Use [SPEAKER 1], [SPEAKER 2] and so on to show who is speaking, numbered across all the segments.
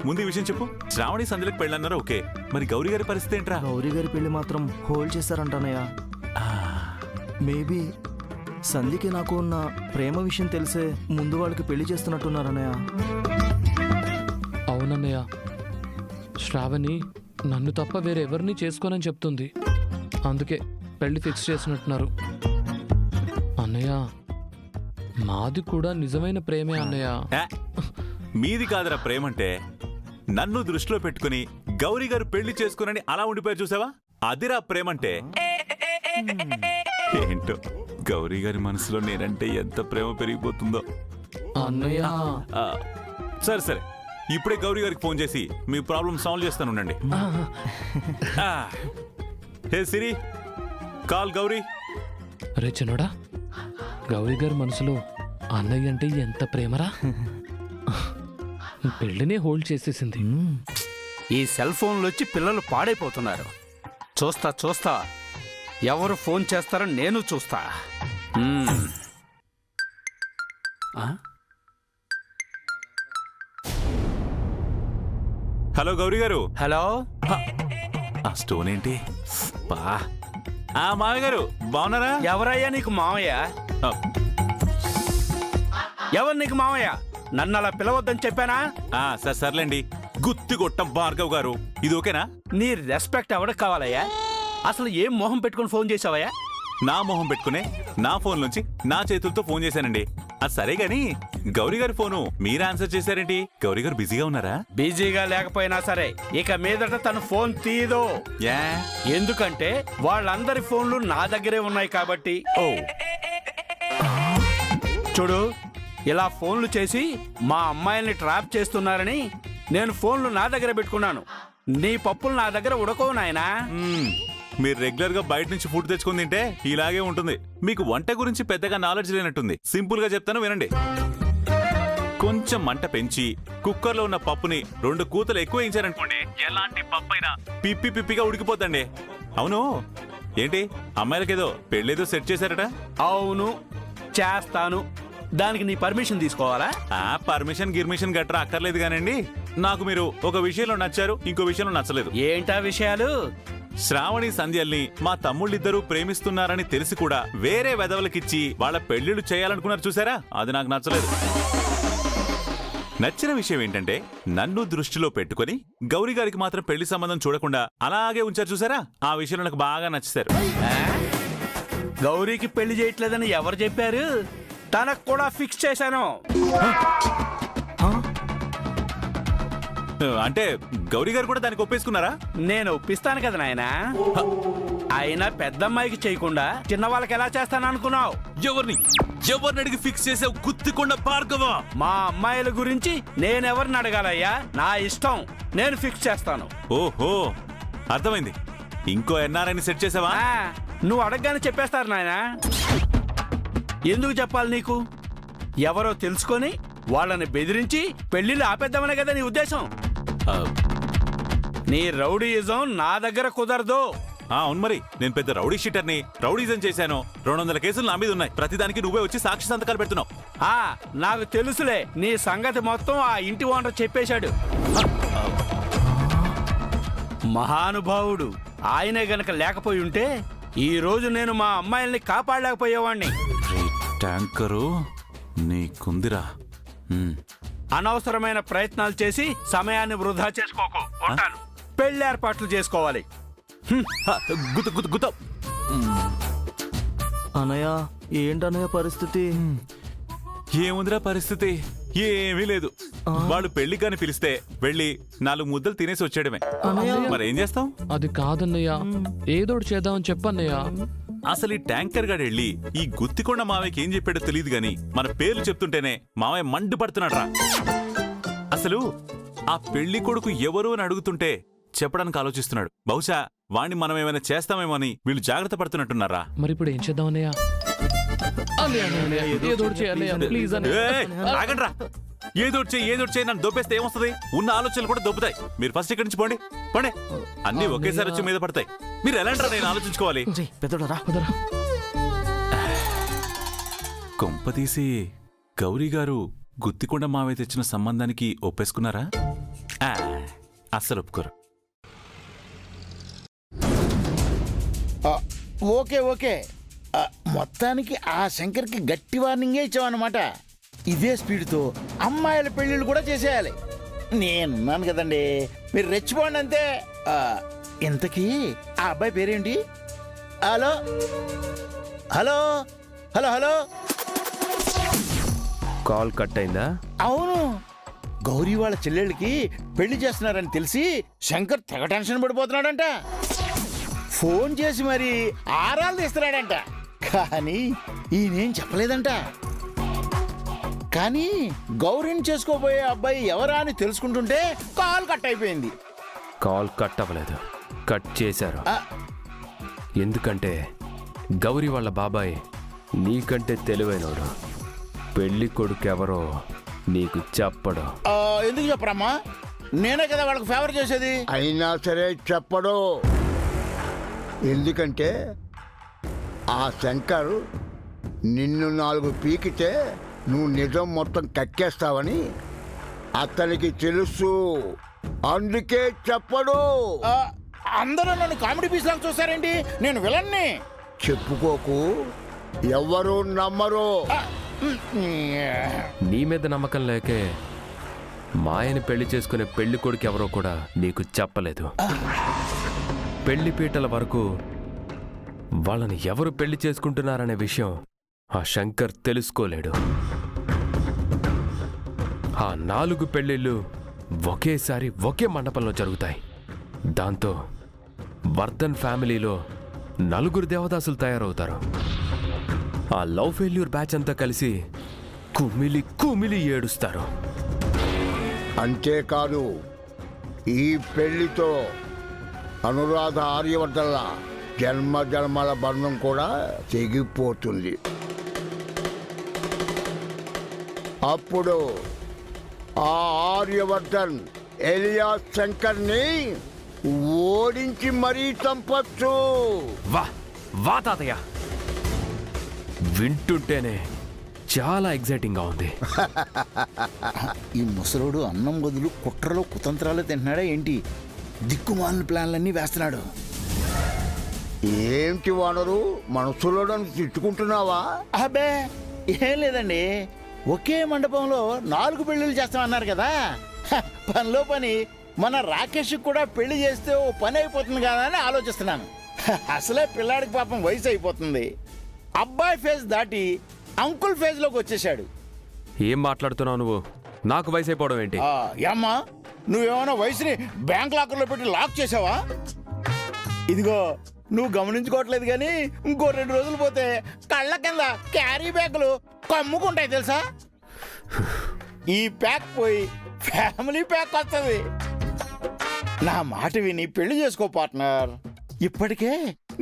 [SPEAKER 1] ముందు ఈ విషయం చెప్పు. శ్రావణి సంధ్యలకు పెళ్ళన్నారా? ఓకే, మరి గౌరీ గారి పరిస్థితి ఏంట్రా?
[SPEAKER 2] గౌరీ గారి పెళ్లి మాత్రం హోల్డ్ చేస్తారంటనయ్య. మేబీ సంధ్యకి నాకు ఉన్న ప్రేమ విషయం తెలిసే ముందు వాళ్ళకి పెళ్లి చేస్తున్నట్టున్నారన్నయ్య.
[SPEAKER 3] అవునన్నయ్య, శ్రావణి నన్ను తప్ప వేరెవరిని చేసుకోనని చెప్తుంది. అందుకే పెళ్లి ఫిక్స్ చేసినట్టున్నారు. అన్నయ్య, మాది కూడా నిజమైన ప్రేమే అన్నయ్య.
[SPEAKER 1] మీది కాదురా ప్రేమంటే. నన్ను దృష్టిలో పెట్టుకుని గౌరీ గారు పెళ్లి చేసుకునని అలా ఉండిపోయారు చూసావా, అదిరా ప్రేమంటే. ఏంటో గౌరీ గారి మనసులో నేనంటే ఎంత ప్రేమ పెరిగిపోతుందో.
[SPEAKER 3] అన్నయ్య,
[SPEAKER 1] సరే సరే, ఇప్పుడే గౌరీ గారికి ఫోన్ చేసి మీ ప్రాబ్లం సాల్వ్ చేస్తాను ఉండండి. హే సిరి, కాల్ గౌరీ.
[SPEAKER 3] రే చిన్నోడా, గౌరీ గారి మనసులో అన్నయ్య అంటే ఎంత ప్రేమరా. పెళ్లినే హోల్డ్ చేసేసింది.
[SPEAKER 4] ఈ సెల్ ఫోన్లు వచ్చి పిల్లలు పాడైపోతున్నారు. చూస్తా చూస్తా ఎవరు ఫోన్ చేస్తారో నేను చూస్తా.
[SPEAKER 1] హలో గౌరీ గారు.
[SPEAKER 4] హలో.
[SPEAKER 1] ఆ స్టోన్ ఏంటి పా? మామయ్య గారు బాగున్నారా?
[SPEAKER 4] ఎవరయ్యా నీకు మావయ్య? ఎవరు నీకు మావయ్య? నన్ను అలా పిలవద్దని చెప్పానా?
[SPEAKER 1] సర్లేండి, గుత్తిగొట్టం భార్గవ్ గారు. ఇది ఓకేనా?
[SPEAKER 4] నీ రెస్పెక్ట్ ఎవరికి కావాలయ్యా? అసలు ఏం మొహం పెట్టుకుని ఫోన్ చేసావయ్యా?
[SPEAKER 1] నా మొహం పెట్టుకునే నా ఫోన్ నుంచి నా చేతులతో ఫోన్ చేశానండి. అది సరే గాని గౌరీ గారి ఫోను మీరు ఆన్సర్ చేశారేంటి? గౌరీ గారు బిజీగా ఉన్నారా?
[SPEAKER 4] బిజీగా లేకపోయినా సరే ఇక మీదట తను ఫోన్ తీయదు. ఎందుకంటే వాళ్ళందరి ఫోన్లు నా దగ్గరే ఉన్నాయి కాబట్టి.
[SPEAKER 1] ఓ
[SPEAKER 4] చూడు, ఇలా ఫోన్లు చేసి మా అమ్మాయిల్ని ట్రాప్ చేస్తున్నారని నేను ఫోన్లు నా దగ్గర పెట్టుకున్నాను. నీ పప్పులు నా దగ్గర ఉడకవు నాయనా.
[SPEAKER 1] మీరు రెగ్యులర్ గా బయట నుంచి ఫుడ్ తెచ్చుకుని తింటే ఇలాగే ఉంటుంది. మీకు వంట గురించి పెద్దగా నాలెడ్జ్ లేనట్టుంది. సింపుల్ గా చెప్తాను వినండి. కొంచెం మంట పెంచి కుక్కర్ లో ఉన్న పప్పుని 2 కూతలు ఎక్కువ వేయించారనుకోండి, ఎలాంటి పప్పు అయినా పిప్పి పిప్పిగా ఉడికిపోతండి. అవును, ఏంటి అమ్మాయిలకేదో పెళ్ళేదో సెట్ చేశారట?
[SPEAKER 4] అవును, చేస్తాను. దానికి నీ పర్మిషన్ తీసుకోవాలా?
[SPEAKER 1] పర్మిషన్ గిర్మిషన్ గట్రా అక్కర్లేదు కానండి. నాకు మీరు ఒక విషయంలో నచ్చారు, ఇంకో విషయంలో నచ్చలేదు.
[SPEAKER 4] ఏంటా విషయాలు?
[SPEAKER 1] శ్రావణి సంధ్యల్ని మా తమ్ముళ్ళిద్దరూ ప్రేమిస్తున్నారని తెలిసి కూడా వేరే వెధవలకిచ్చి వాళ్ళ పెళ్లిళ్ళు చేయాలనుకున్నారు చూసారా, అది నాకు నచ్చలేదు. నచ్చిన విషయం ఏంటంటే నన్ను దృష్టిలో పెట్టుకుని గౌరీ గారికి మాత్రం పెళ్లి సంబంధం చూడకుండా అలాగే ఉంచారు చూసారా, ఆ విషయంలో నాకు బాగా నచ్చారు.
[SPEAKER 4] గౌరీకి పెళ్లి చేయట్లేదని ఎవరు చెప్పారు? తనకు కూడా ఫిక్స్ చేశాను.
[SPEAKER 1] అంటే గౌరీ గారు కూడా దానికి ఒప్పేసుకున్నారా?
[SPEAKER 4] నేను ఒప్పిస్తాను కదా నాయనా. అయినా పెద్దమ్మాయికి చేయకుండా చిన్న వాళ్ళకి ఎలా చేస్తాను అనుకున్నావు?
[SPEAKER 1] ఎవరిని అడిగి ఫిక్స్ చేసావు గుత్తికొండ భార్గవ?
[SPEAKER 4] మా అమ్మాయిల గురించి నేనెవరిని అడగాలయ్యా? నా ఇష్టం, నేను ఫిక్స్ చేస్తాను.
[SPEAKER 1] ఓహో, అర్థమైంది. ఇంకో ఎన్ఆర్ఐని సెట్ చేసావా?
[SPEAKER 4] నువ్వు అడగగానే చెప్పేస్తారు నాయనా. ఎందుకు చెప్పాలి నీకు? ఎవరో తెలుసుకొని వాళ్ళని బెదిరించి పెళ్లిళ్ళు ఆపేద్దామనే కదా నీ ఉద్దేశం. నీ రౌడీయిజం నా దగ్గర కుదరదు.
[SPEAKER 1] అవును, మరి నేను పెద్ద రౌడీ షీటర్ని, రౌడీజం చేశాను. 200 కేసులు నా మీద ఉన్నాయి. ప్రతిదానికి నువ్వే వచ్చి సాక్షి సంతకాలు పెడుతున్నావు.
[SPEAKER 4] నాకు తెలుసులే, నీ సంగతి మొత్తం ఆ ఇంటి ఓనర్ చెప్పేశాడు. మహానుభావుడు ఆయనే గనక లేకపోయి ఉంటే ఈ రోజు నేను మా అమ్మాయిల్ని కాపాడలేకపోయేవాణ్ణి.
[SPEAKER 1] ట్యాంకరు నీకుందిరా.
[SPEAKER 4] అనవసరమైన ప్రయత్నాలు చేసి సమయాన్ని వృధా చేసుకోకు. పెళ్లి ఏర్పాట్లు చేసుకోవాలి.
[SPEAKER 2] అన్నయ్య, ఏంటన్నయ్య పరిస్థితి?
[SPEAKER 1] ఏముందిరా పరిస్థితి? ఏమీ లేదు. వాళ్ళు పెళ్లి కాని పిలిస్తే వెళ్ళి 4 ముద్దలు తినేసి వచ్చేయడమే. మరేం చేస్తాం?
[SPEAKER 3] అది కాదన్నయ్య, ఏదోటి చేద్దామని చెప్పన్నయ్య.
[SPEAKER 1] అసలు ఈ ట్యాంకర్ గాడు వెళ్ళి ఈ గుత్తికొండ మావయ్యకి ఏం చెప్పాడో తెలియదు గాని మన పేర్లు చెప్తుంటేనే మావయ్య మండిపడుతున్నాడు రా. అసలు ఆ పెళ్లి కొడుకు ఎవరు అని అడుగుతుంటే చెప్పడానికి ఆలోచిస్తున్నాడు. బహుశా వాణ్ణి మనం ఏమైనా చేస్తామేమో అని వీళ్ళు జాగ్రత్త పడుతున్నట్టున్నారా.
[SPEAKER 3] మరి ఇప్పుడు ఏం చేద్దాం అన్నయ్య?
[SPEAKER 1] ఆగండ్రా, ఏదోటి చేయి నన్ను దొబ్బేస్తే ఏమొస్తుంది? ఉన్న ఆలోచనలు కూడా దొబ్బుతాయి. మీరు ఫస్ట్ ఇక్కడి నుంచి పోండి. అన్ని ఒకేసారి వచ్చి మీద పడతాయి. మీరు ఎలాంటారా? నేను ఆలోచించుకోవాలి. కొంపతీసి గౌరీ గారు గుత్తికొండ మావయ్య తెచ్చిన సంబంధానికి ఒప్పేసుకున్నారా? ఆ, అస్సలు ఒప్పుకోరు.
[SPEAKER 5] ఓకే ఓకే మొత్తానికి ఆ శంకర్కి గట్టి వార్నింగే ఇచ్చామన్నమాట. ఇదే స్పీడ్తో అమ్మాయిల పెళ్ళిళ్ళు కూడా చేసేయాలి. నేనున్నాను కదండి, మీరు రెచ్చిపోండి అంతే. ఇంతకీ ఆ అబ్బాయి పేరేంటి? Hello hello hello hello.
[SPEAKER 6] Call cut అయిందా?
[SPEAKER 5] అవును, గౌరీ వాళ్ళ చెల్లెళ్ళకి పెళ్లి చేస్తున్నారని తెలిసి శంకర్ తెగ టెన్షన్ పడిపోతున్నాడంట. ఫోన్ చేసి మరి ఆరాలు తీస్తున్నాడంట. కానీ ఈయనేం చెప్పలేదంట. కానీ గౌరీని చేసుకోబోయే అబ్బాయి ఎవరా అని తెలుసుకుంటుంటే కాల్ కట్ అయిపోయింది.
[SPEAKER 6] కాల్ కట్ అవ్వలేదు, కట్ చేశారు.
[SPEAKER 5] ఆ,
[SPEAKER 6] ఎందుకంటే గౌరీ వాళ్ళ బాబాయ్ నీకంటే తెలివైనోడు. పెళ్లి కొడుకు ఎవరో నీకు చెప్పడు.
[SPEAKER 5] ఎందుకు చెప్పరమ్మా? నేనే కదా వాళ్ళకి ఫేవర్ చేసేది.
[SPEAKER 7] అయినా సరే చెప్పడు. ఎందుకంటే ఆ శంకర్ నిన్ను 4 పీకితే నువ్వు నిజం మొత్తం కక్కేస్తావని అతనికి తెలుసు. అందుకే చెప్పడు.
[SPEAKER 5] అందరూ నన్ను కామెడీ పీస్ లాగా చూస్తారేంటి? నేను విలన్ని.
[SPEAKER 7] చెప్పుకోకు, ఎవ్వరూ నమ్మరు.
[SPEAKER 6] నీ మీద నమ్మకం లేకే మాయని పెళ్లి చేసుకునే పెళ్లి కొడుకు ఎవరో కూడా నీకు చెప్పలేదు. పెళ్లి పీటల వరకు వాళ్ళని ఎవరు పెళ్లి చేసుకుంటున్నారనే విషయం ఆ శంకర్ తెలుసుకోలేడు. ఆ 4 పెళ్లిళ్ళు ఒకేసారి ఒకే మండపంలో జరుగుతాయి. దాంతో వర్ధన్ ఫ్యామిలీలో 4 దేవదాసులు తయారవుతారు. ఆ లవ్ ఫెయిల్యూర్ బ్యాచ్ అంతా కలిసి కుమిలి కుమిలి ఏడుస్తారు.
[SPEAKER 7] అంతేకాదు, ఈ పెళ్లితో అనురాధ ఆర్యవర్ధన్ల జన్మ జన్మల బంధం కూడా తెగిపోతుంది. అప్పుడు ఆ ఆర్యవర్ధన్ ఎలియాస్ శంకర్ని ఓడించి మరీ చంపచ్చు.
[SPEAKER 6] వా వా తాతయ్య, వింటుంటేనే చాలా ఎగ్జైటింగ్గా ఉంది.
[SPEAKER 5] ఈ ముసలోడు అన్నం బదులు కుట్రలో కుతంత్రాలు తింటున్నాడా ఏంటి? దిక్కుమాలిన ప్లాన్లన్నీ వేస్తున్నాడు.
[SPEAKER 7] ఏంటి వానరు, మనసులో నన్ను తిట్టుకుంటున్నావా?
[SPEAKER 5] అబ్బే ఏం లేదండి, ఒకే మండపంలో 4 పెళ్లిళ్ళు చేస్తామన్నారు కదా. పనిలో పని మన రాకేష్ కూడా పెళ్లి చేస్తే ఓ పని అయిపోతుంది కదా అని ఆలోచిస్తున్నాను. అసలే పిల్లాడికి పాపం వయసు అయిపోతుంది. అబ్బాయి ఫేజ్ దాటి అంకుల్ ఫేజ్ లోకి వచ్చేసాడు.
[SPEAKER 6] ఏం మాట్లాడుతున్నావు నువ్వు? నాకు వయసు అయిపోవడం ఏంటి?
[SPEAKER 5] ఏమ్మా, నువ్వేమైనా వయసుని బ్యాంక్ లాకర్లో పెట్టి లాక్ చేసావా? ఇదిగో, నువ్వు గమనించుకోవట్లేదు కానీ ఇంకో 2 రోజులు పోతే కళ్ళ కింద క్యారీ బ్యాగులు కమ్ముకుంటాయి తెలుసా. ఈ ప్యాక్ పోయి ఫ్యామిలీ ప్యాక్ వస్తుంది. నా మాట విని పెళ్లి చేసుకో పార్ట్నర్. ఇప్పటికే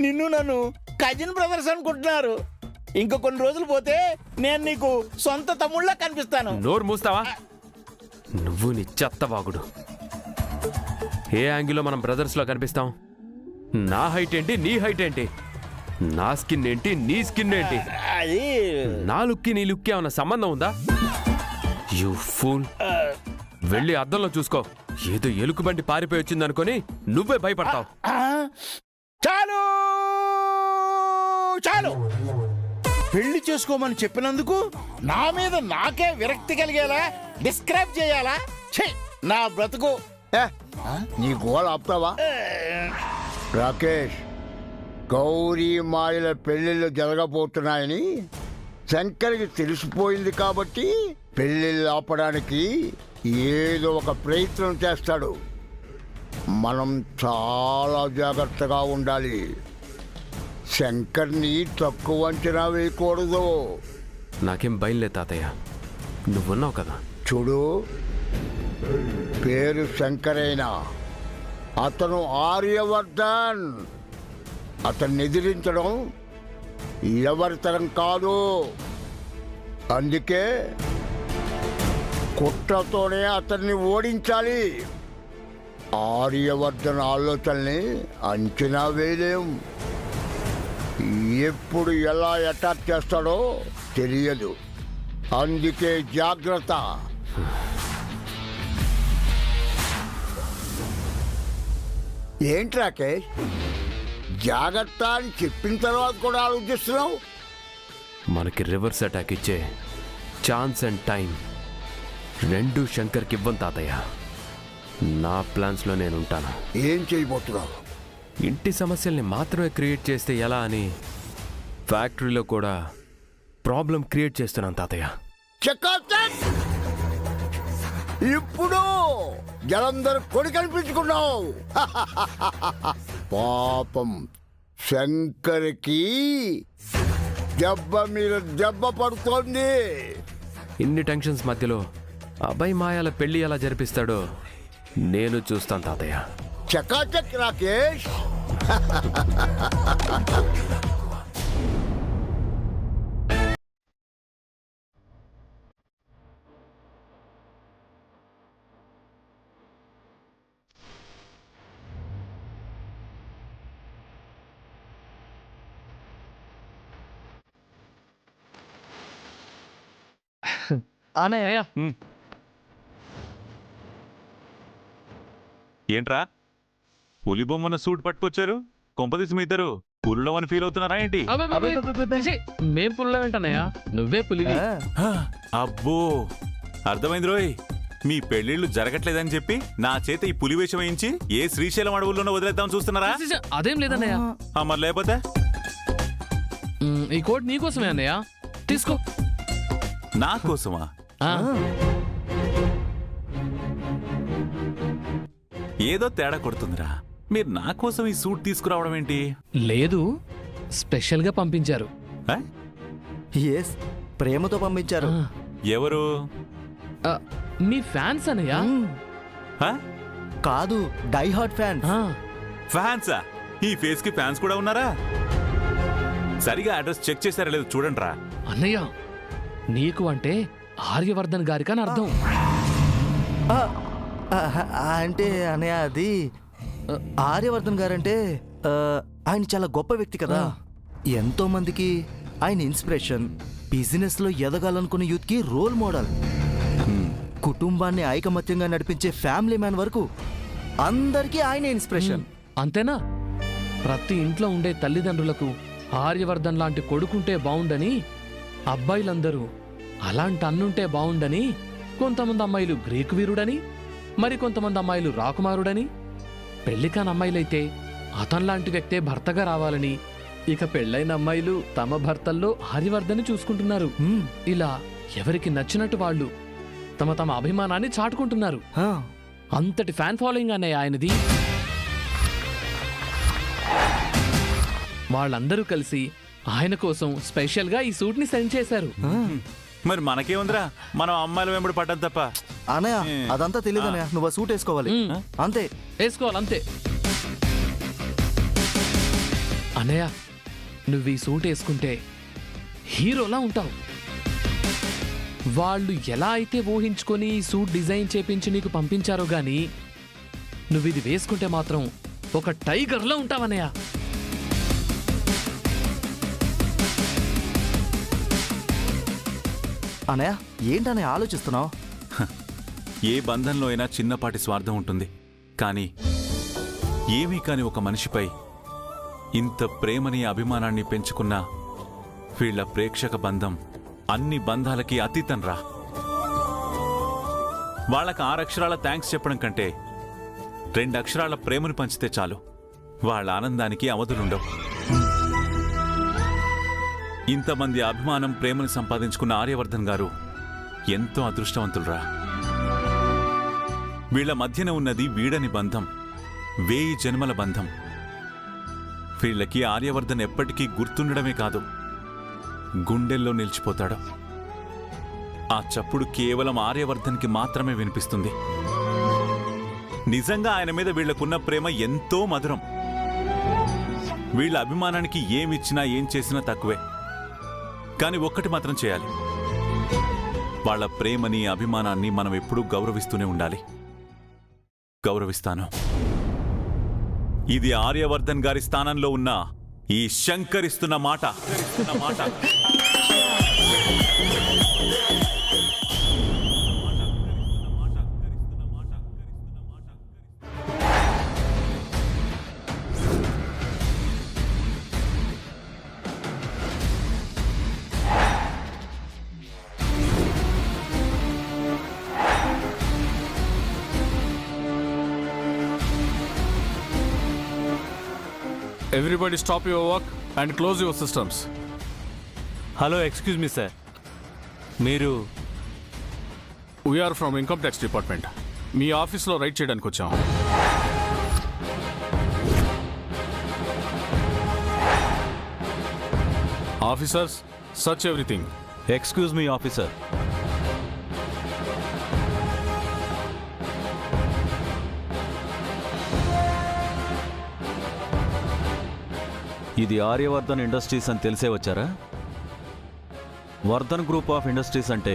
[SPEAKER 5] నిన్ను నన్ను కజిన్ బ్రదర్స్ అనుకుంటున్నారు. ఇంకో కొన్ని రోజులు పోతే నేను నీకు సొంత తమ్ముళ్ళ కనిపిస్తాను.
[SPEAKER 6] నోరు మూస్తావా? నువ్వు నీ చెత్త వాగుడు. ఏ యాంగిల్లో మనం బ్రదర్స్లో కనిపిస్తాం? నా హైట్ ఏంటి, నీ హైట్ ఏంటి? నా స్కిన్ ఏంటి, నీ స్కిన్ ఏంటి?
[SPEAKER 5] అది
[SPEAKER 6] నా లుక్కి నీ లుక్కి ఏమైనా సంబంధం ఉందా? You fool. వెళ్ళి అద్దంలో చూసుకో. ఏదో ఎలుకబంటి పారిపోయి వచ్చిందనుకొని నువ్వే భయపడతావు.
[SPEAKER 5] చాలు చాలు. పెళ్లి చేసుకోమని చెప్పినందుకు నా మీద నాకే విరక్తి కలిగేలా డిస్క్రైబ్ చేయాలా? ఛీ, నా బ్రతుకు.
[SPEAKER 7] నీ గోల ఆపుతావా? రాకేష్, గౌరీ మాయల పెళ్లిళ్ళు జరగబోతున్నాయని శంకర్కి తెలిసిపోయింది కాబట్టి పెళ్లిళ్ళు ఆపడానికి ఏదో ఒక ప్రయత్నం చేస్తాడు. మనం చాలా జాగ్రత్తగా ఉండాలి. శంకర్ని తక్కువ అంచనా వేయకూడదు.
[SPEAKER 6] నాకేం భయం లేదు తాతయ్య, నువ్వున్నావు కదా.
[SPEAKER 7] చూడు, పేరు శంకరైనా అతను ఆర్యవర్ధన్. అతన్ని ఎదిరించడం ఎవరి తరం కాదు. అందుకే కుట్రతోనే అతన్ని ఓడించాలి. ఆర్యవర్ధన్ ఆలోచనల్ని అంచనా వేయలేం. ఎప్పుడు ఎలా అటాక్ చేస్తాడో తెలియదు. అందుకే జాగ్రత్త. ఏంటి రాకేష్, జాగ్రత్త అని చెప్పిన తర్వాత కూడా ఆలోచిస్తున్నావు?
[SPEAKER 6] మనకి రివర్స్ అటాక్ ఇచ్చే ఛాన్స్ అండ్ టైం రెండు శంకర్కి ఇవ్వం తాతయ్య. నా ప్లాన్స్లో నేను ఉంటాను.
[SPEAKER 7] ఏం చేయబోతున్నావు?
[SPEAKER 6] ఇంటి సమస్యల్ని మాత్రమే క్రియేట్ చేస్తే ఎలా అని ఫ్యాక్టరీలో కూడా ప్రాబ్లం క్రియేట్ చేస్తున్నాను తాతయ్య.
[SPEAKER 7] చకాచక్! ఇప్పుడు జలంధర్ కొడి కనిపించుకున్నావు. పాపం శంకర్కి దెబ్బ మీద దెబ్బ పడుతోంది.
[SPEAKER 6] ఇన్ని టెన్షన్స్ మధ్యలో అబ్బాయి మాయాల పెళ్లి ఎలా జరిపిస్తాడో నేను చూస్తాను తాతయ్య.
[SPEAKER 7] చకాచక్ రాకేష్.
[SPEAKER 2] అన్నయ్య
[SPEAKER 1] ఏంట్రా పులి బొమ్మన సూట్ పట్టుకొచ్చారు? కొంపదీసి మీ ఇద్దరు పులిలో అని ఫీల్ అవుతున్నారా ఏంటి?
[SPEAKER 3] మేం పుల్ల వెంటనయ్యా, నువ్వే పులివి.
[SPEAKER 1] అబ్బో అర్థమైంది రోయ్. మీ పెళ్లిళ్ళు జరగట్లేదని చెప్పి నా చేత ఈ పులి వేషం వేయించి ఏ శ్రీశైలం అడవుల్లోనో వదిలేద్దాం చూస్తున్నారా?
[SPEAKER 3] అదేం లేదన్నయ్య.
[SPEAKER 1] మరి లేకపోతే
[SPEAKER 3] ఈ కోట్ నీకోసమే అన్నయ్య, తీసుకో.
[SPEAKER 1] నా కోసమా? ఏదో తేడా కొడుతుందిరా. మీరు నా కోసం ఈ సూట్ తీసుకురావడం ఏంటి?
[SPEAKER 3] లేదు, స్పెషల్ గా పంపించారు.
[SPEAKER 1] ఆ?
[SPEAKER 2] ఎస్, ప్రేమతో పంపించారు.
[SPEAKER 1] ఎవరు?
[SPEAKER 3] మీ ఫ్యాన్స్ అన్నయ్య.
[SPEAKER 1] ఆ?
[SPEAKER 2] కాదు, డై హార్ట్ ఫ్యాన్స్.
[SPEAKER 1] ఫ్యాన్సా? ఈ ఫేస్ కి ఫ్యాన్స్ కూడా ఉన్నారా? సరిగా అడ్రస్ చెక్ చేశారా లేదు చూడండి రా.
[SPEAKER 3] అన్నయ్య, నీకు అంటే ఆర్యవర్ధన్ గారికని అర్థం.
[SPEAKER 2] అంటే అన్నయ్య అది ఆర్యవర్ధన్ గారంటే ఆయన చాలా గొప్ప వ్యక్తి కదా. ఎంతో మందికి ఆయన ఇన్స్పిరేషన్. బిజినెస్ లో ఎదగాలనుకున్న యూత్ కి రోల్ మోడల్. కుటుంబాన్ని ఐకమత్యంగా నడిపించే ఫ్యామిలీ మ్యాన్ వరకు అందరికీ ఆయన ఇన్స్పిరేషన్.
[SPEAKER 3] అంతేనా? ప్రతి ఇంట్లో ఉండే తల్లిదండ్రులకు ఆర్యవర్ధన్ లాంటి కొడుకుంటే బావుండని అబ్బాయిలందరూ అలాంటి అన్నుంటే బావుండని కొంతమంది అమ్మాయిలు గ్రీకు వీరుడని, మరి కొంతమంది అమ్మాయిలు రాకుమారుడని, పెళ్లికాని అమ్మాయిలైతే అతన్లాంటి వ్యక్తే భర్తగా రావాలని, ఇక పెళ్ళైన అమ్మాయిలు తమ భర్తల్లో ఆర్యవర్ధన్ని చూసుకుంటున్నారు. ఇలా ఎవరికి నచ్చినట్టు వాళ్ళు తమ తమ అభిమానాన్ని చాటుకుంటున్నారు. అంతటి ఫ్యాన్ ఫాలోయింగ్ అనే ఆయనది. వాళ్ళందరూ కలిసి ఆయన కోసం స్పెషల్ గా ఈ సూట్ ని సెండ్ చేశారు.
[SPEAKER 1] మరి మనకేముందిరా, మనం అమ్మాయిల వెంబడి పడ్డం తప్ప.
[SPEAKER 2] అన్నయ్య అదంతా తెలియదు అన్నయ్య, నువ్వు సూట్ వేసుకోవాలి అంతే.
[SPEAKER 3] వేసుకోవాలంతే. అన్నయ్య, నువ్వు ఈ సూట్ వేసుకుంటే హీరోలా ఉంటావు. వాళ్ళు ఎలా అయితే ఊహించుకొని ఈ సూట్ డిజైన్ చేపించి నీకు పంపించారో గాని నువ్వు ఇది వేసుకుంటే మాత్రం ఒక టైగర్లా ఉంటావన్నయ్య.
[SPEAKER 2] అన్నయ్య ఏంటన్నయ్య ఆలోచిస్తున్నావు?
[SPEAKER 1] ఏ బంధంలో అయినా చిన్నపాటి స్వార్థం ఉంటుంది. కానీ ఏమీ కాని ఒక మనిషిపై ఇంత ప్రేమని అభిమానాన్ని పెంచుకున్న వీళ్ల ప్రేక్షక బంధం అన్ని బంధాలకి అతీతంరా. వాళ్ళకి 6 అక్షరాల థ్యాంక్స్ చెప్పడం కంటే 2 అక్షరాల ప్రేమను పంచితే చాలు. వాళ్ళ ఆనందానికి అవధులుండవు. ఇంతమంది అభిమానం ప్రేమను సంపాదించుకున్న ఆర్యవర్ధన్ గారు ఎంతో అదృష్టవంతులురా. వీళ్ల మధ్యన ఉన్నది వీడని బంధం, 1000 జన్మల బంధం. వీళ్ళకి ఆర్యవర్ధన్ ఎప్పటికీ గుర్తుండడమే కాదు, గుండెల్లో నిలిచిపోతాడు. ఆ చప్పుడు కేవలం ఆర్యవర్ధన్కి మాత్రమే వినిపిస్తుంది. నిజంగా ఆయన మీద వీళ్లకున్న ప్రేమ ఎంతో మధురం. వీళ్ళ అభిమానానికి ఏమిచ్చినా ఏం చేసినా తక్కువే. కానీ ఒక్కటి మాత్రం చేయాలి, వాళ్ళ ప్రేమని అభిమానాన్ని మనం ఎప్పుడూ గౌరవిస్తూనే ఉండాలి. గౌరవిస్తాను. ఇది ఆర్యవర్ధన్ గారి స్థానంలో ఉన్న ఈ శంకరిస్తున్న మాట.
[SPEAKER 8] Everybody stop your work and close your systems.
[SPEAKER 9] Hello excuse me sir, మీరు
[SPEAKER 8] We are from Income Tax Department. మీ ఆఫీస్లో రైడ్ చేయడానికి వచ్చాం. Officers, search everything.
[SPEAKER 1] Excuse me officer. ఇది ఆర్యవర్ధన్ ఇండస్ట్రీస్ అని తెలిసే వచ్చారా? వర్ధన్ గ్రూప్ ఆఫ్ ఇండస్ట్రీస్ అంటే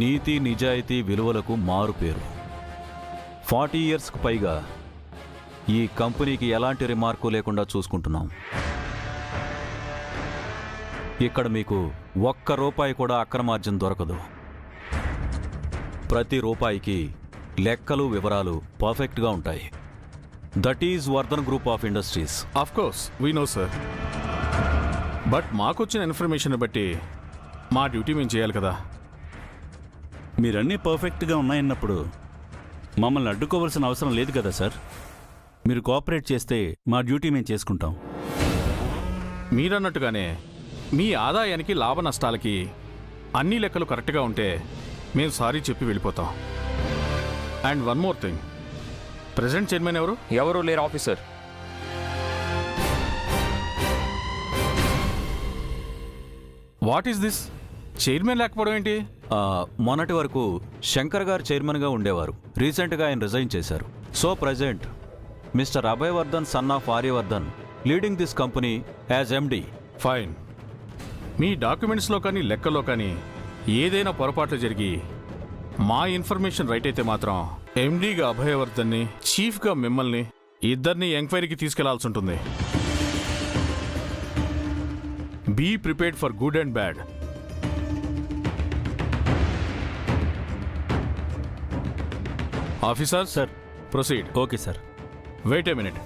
[SPEAKER 1] నీతి నిజాయితీ విలువలకు మారు పేరు. 40 ఇయర్స్కు పైగా ఈ కంపెనీకి ఎలాంటి రిమార్కు లేకుండా చూసుకుంటున్నాం. ఇక్కడ మీకు ₹1 కూడా అక్రమార్జన దొరకదు. ప్రతి రూపాయికి లెక్కలు వివరాలు పర్ఫెక్ట్గా ఉంటాయి. That is Vardhan group of industries.
[SPEAKER 8] Of course we know sir. But మాకొచ్చిన ఇన్ఫర్మేషన్ బట్టి మా డ్యూటీ మేము చేయాలి కదా.
[SPEAKER 10] మీరన్నీ పర్ఫెక్ట్గా ఉన్నాయన్నప్పుడు మమ్మల్ని అడ్డుకోవాల్సిన అవసరం లేదు కదా సార్. మీరు కోఆపరేట్ చేస్తే మా డ్యూటీ మేము చేసుకుంటాం.
[SPEAKER 8] మీరన్నట్టుగానే మీ ఆదాయానికి లాభ నష్టాలకి అన్ని లెక్కలు కరెక్ట్గా ఉంటే మేము సారీ చెప్పి వెళ్ళిపోతాం. And one more thing, president chairman ఎవరు?
[SPEAKER 6] ఎవరు లేరు officer.
[SPEAKER 8] What is this? Chairman లేకపోవడం ఏంటి?
[SPEAKER 1] మొన్నటి వరకు శంకర్ గారు చైర్మన్గా ఉండేవారు. రీసెంట్గా ఆయన రిజైన్ చేశారు. So present mister Abhay Vardhan son of Aryavardhan leading this company as MD.
[SPEAKER 8] Fine. మీ డాక్యుమెంట్స్లో కానీ లెక్కల్లో కానీ ఏదైనా పొరపాట్లు జరిగి మా ఇన్ఫర్మేషన్ రైట్ అయితే మాత్రం ఎండీగా అభయవర్ధన్ని, చీఫ్గా మిమ్మల్ని ఇద్దరిని ఎంక్వైరీకి తీసుకెళ్లాల్సి ఉంటుంది. Be prepared for good and bad. Officer
[SPEAKER 10] sir.
[SPEAKER 8] Proceed.
[SPEAKER 1] Okay sir.
[SPEAKER 8] Wait a minute.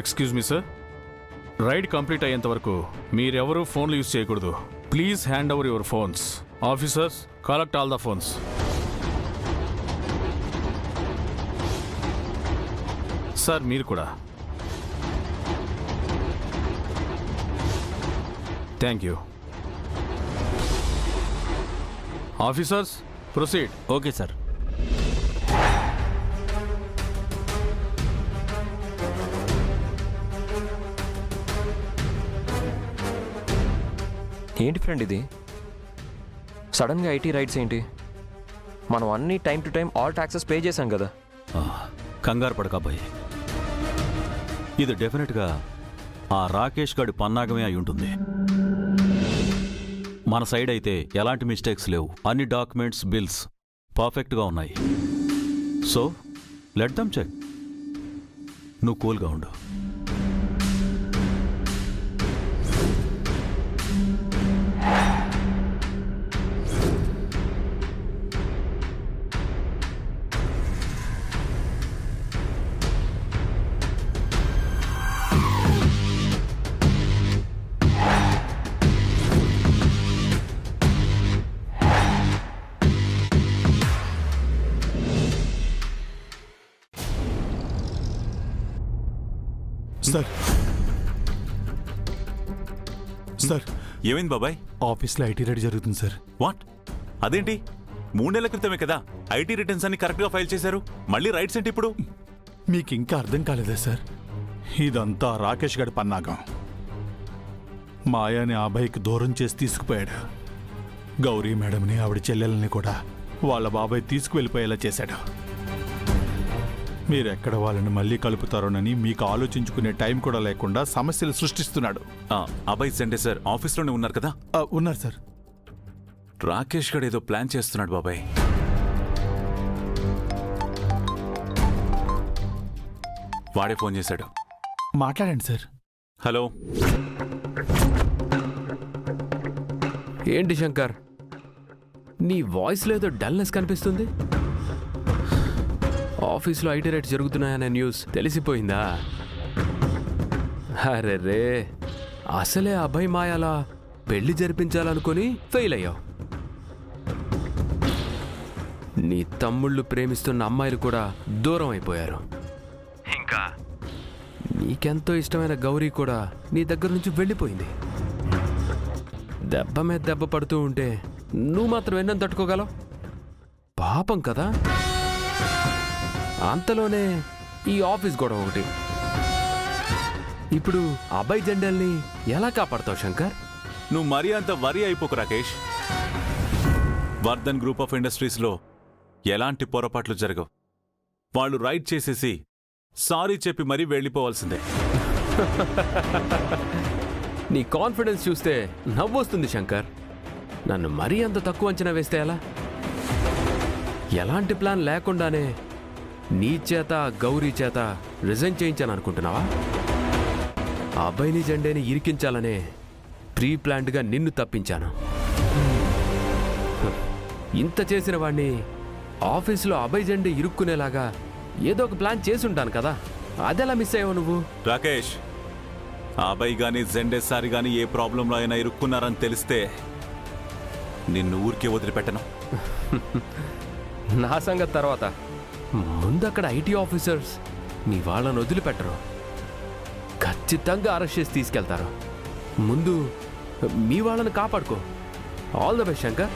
[SPEAKER 8] Excuse me sir, raid complete అయ్యేంత వరకు మీరెవరూ ఫోన్లు యూజ్ చేయకూడదు. Please hand over your phones. Officers, collect all the phones. Sir మీరు కూడా. Thank you. Officers, proceed.
[SPEAKER 1] Okay sir.
[SPEAKER 6] ఏంటి friend ఇది? సడన్గా ఐటీ రైట్స్ ఏంటి? మనం అన్ని time to time all taxes pay చేశాం కదా.
[SPEAKER 1] కంగారు పడకాబాయ్, ఇది డెఫినెట్గా ఆ రాకేష్ గాడి పన్నాగమే అయి ఉంటుంది. మన సైడ్ అయితే ఎలాంటి మిస్టేక్స్ లేవు. అన్ని డాక్యుమెంట్స్, బిల్స్ పర్ఫెక్ట్గా ఉన్నాయి. So let them check. నువ్వు కూల్గా ఉండు.
[SPEAKER 5] సార్ సార్,
[SPEAKER 1] ఏమైంది బాబాయ్?
[SPEAKER 5] ఆఫీస్లో ఐటీ రైడ్ జరుగుతుంది సార్.
[SPEAKER 1] వాట్? అదేంటి? 3 నెలల క్రితమే కదా ఐటీ రిటర్న్స్ అన్ని కరెక్ట్గా ఫైల్ చేశారు. మళ్ళీ రైట్స్ ఏంటి ఇప్పుడు?
[SPEAKER 5] మీకు ఇంకా అర్థం కాలేదా సార్? ఇదంతా రాకేష్ గడి పన్నాగం. మాయాని అభయ్కి దూరం చేసి తీసుకుపోయాడు. గౌరీ మేడంని, ఆవిడ చెల్లెల్ని కూడా వాళ్ళ బాబాయ్ తీసుకువెళ్ళిపోయేలా చేశాడు. మీరెక్కడ వాళ్ళని మళ్ళీ కలుపుతారోనని మీకు ఆలోచించుకునే టైం కూడా లేకుండా సమస్యలు సృష్టిస్తున్నాడు.
[SPEAKER 1] అభయ్ సండే సార్ ఆఫీస్లోనే ఉన్నారు కదా?
[SPEAKER 5] ఉన్నారు సార్.
[SPEAKER 1] రాకేష్ గడు ఏదో ప్లాన్ చేస్తున్నాడు బాబాయ్. వాడే ఫోన్ చేశాడు.
[SPEAKER 5] మాట్లాడండి సార్.
[SPEAKER 1] హలో.
[SPEAKER 6] ఏంటి శంకర్, నీ వాయిస్లో ఏదో డల్నెస్ కనిపిస్తుంది. ఆఫీస్లో ఐటీ రైట్స్ జరుగుతున్నాయనే న్యూస్ తెలిసిపోయిందా? అరే రే, అసలే అభయ్ మాయాల పెళ్లి జరిపించాలనుకుని ఫెయిల్ అయ్యావు. నీ తమ్ముళ్ళు ప్రేమిస్తున్న అమ్మాయిలు కూడా దూరం అయిపోయారు. ఇంకా నీకెంతో ఇష్టమైన గౌరీ కూడా నీ దగ్గర నుంచి వెళ్ళిపోయింది. దెబ్బ మీద దెబ్బ పడుతూ ఉంటే నువ్వు మాత్రం ఎన్నం తట్టుకోగలవు? పాపం కదా. అంతలోనే ఈ ఆఫీస్ గొడవ ఒకటి. ఇప్పుడు అబ్బాయి జెండల్ని ఎలా కాపాడతావు శంకర్?
[SPEAKER 1] నువ్వు మరీ అంత వరి అయిపోకు రాకేష్. వర్ధన్ గ్రూప్ ఆఫ్ ఇండస్ట్రీస్లో ఎలాంటి పొరపాట్లు జరగవు. వాళ్ళు రైట్ చేసేసి సారీ చెప్పి మరీ వెళ్ళిపోవాల్సిందే.
[SPEAKER 6] నీ కాన్ఫిడెన్స్ చూస్తే నవ్వొస్తుంది శంకర్. నన్ను మరీ అంత తక్కువ అంచనా వేస్తే ఎలా? ఎలాంటి ప్లాన్ లేకుండానే నీ చేత గౌరీ చేత రిజైన్ చేయించాను అనుకుంటున్నావా? ఆ అబ్బాయిని జెండేని ఇరికించాలనే ప్రీ ప్లాన్డ్గా నిన్ను తప్పించాను. ఇంత చేసిన వాణ్ణి ఆఫీసులో అబ్బాయి జెండే ఇరుక్కునేలాగా ఏదో ఒక ప్లాన్ చేసుంటాను కదా, అదెలా మిస్ అయ్యావు నువ్వు?
[SPEAKER 1] రాకేష్, అబ్బాయి గాని జెండేసారి గాని ఏ ప్రాబ్లంలో అయినా ఇరుక్కున్నారని తెలిస్తే నిన్ను ఊరికే వదిలిపెట్టను.
[SPEAKER 6] నా సంగతి తర్వాత. ముందు అక్కడ ఐటీ ఆఫీసర్స్ నీ వాళ్ళని వదిలిపెట్టరు, ఖచ్చితంగా అరెస్ట్ చేసి తీసుకెళ్తారు. ముందు మీ వాళ్ళని కాపాడుకో. All the best Shankar.